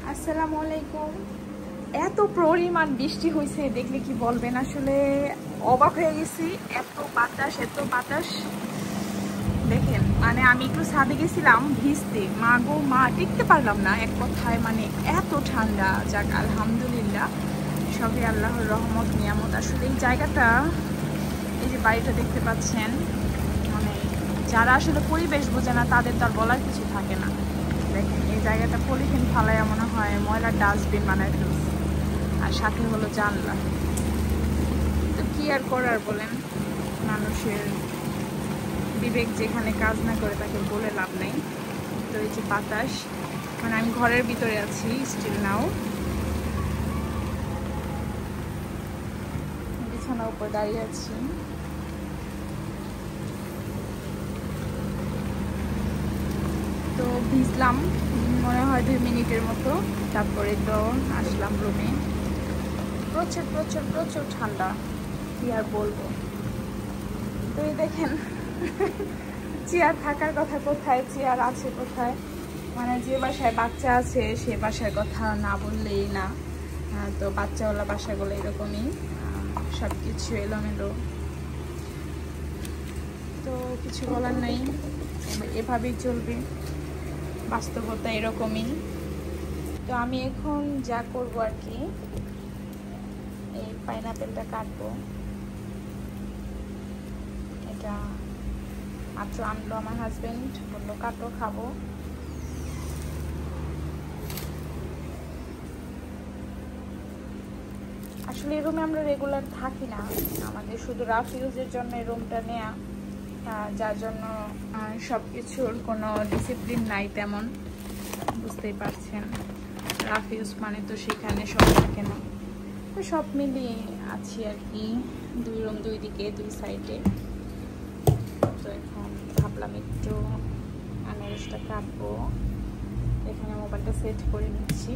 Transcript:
আসসালামু আলাইকুম। এত পরিমাণ বৃষ্টি হয়েছে দেখলে কি বলবেন, আসলে অবাক হয়ে গেছি। এত বাতাস দেখেন। মানে আমি একটু ছাদে গেছিলাম ভিজতে, মা গো মা টিকতে পারলাম না এক কথায়। মানে এত ঠান্ডা, যাক আলহামদুলিল্লাহ, সবই আল্লাহর রহমত নিয়ামত। আসলে এই জায়গাটা, এই যে বাড়িটা দেখতে পাচ্ছেন, মানে যারা আসলে পরিবেশ বোঝে না তাদের তো আর বলার কিছু থাকে না। দেখেন এই জায়গাটা পলিথিন ফালাইয়া মনে হয় ময়লার ডাস্টবিন বানায় ফেলছে, আর সাথে হলো জানলা। তো কি আর করার বলেন, মানুষের বিবেক যেখানে কাজ না করে তাকে বলে লাভ নেই। তো এই যে বাতাস, মানে আমি ঘরের ভিতরে আছি স্টিল নাও, বিছানার উপর দাঁড়িয়ে আছি। তো ভিজলাম মনে হয় 2 মিনিটের মতো, তারপরে তো আসলাম রুমে। প্রচুর প্রচুর প্রচুর ঠান্ডা, কি আর বলবো। তো এই দেখেন চেয়ার থাকার কথা কোথায়, চেয়ার আছে কোথায়। মানে যে বাসায় বাচ্চা আছে সে বাসার কথা না বললেই না। তো বাচ্চাওয়ালা বাসাগুলো এরকমই, সব কিছু এলোমেলো। তো কিছু বলার নাই, এভাবেই চলবে, বাস্তবতা এরকমই। তো আমি এখন যা করবো আর কি, এই পাইনাপেলটা কাটবো। এটা মাত্র আনলো আমার হাজবেন্ড, বললো কাটো খাবো। আসলে এই রুমে আমরা রেগুলার থাকি না, আমাদের শুধু রাফ ইউজের জন্য এই রুমটা নেয়া, যার জন্য সব কিছুর কোনো ডিসিপ্লিন নাই তেমন, বুঝতেই পারছেন। রাফ ইউজ মানে তো সেখানে সব থাকে না, তো সব মিলিয়ে আছি আর কি। 2 রুম, 2 দিকে 2 সাইডে। তো এখন ভাবলাম একটু আনারসটা কাটবো, এখানে মোবাইলটা সেট করে নিচ্ছি।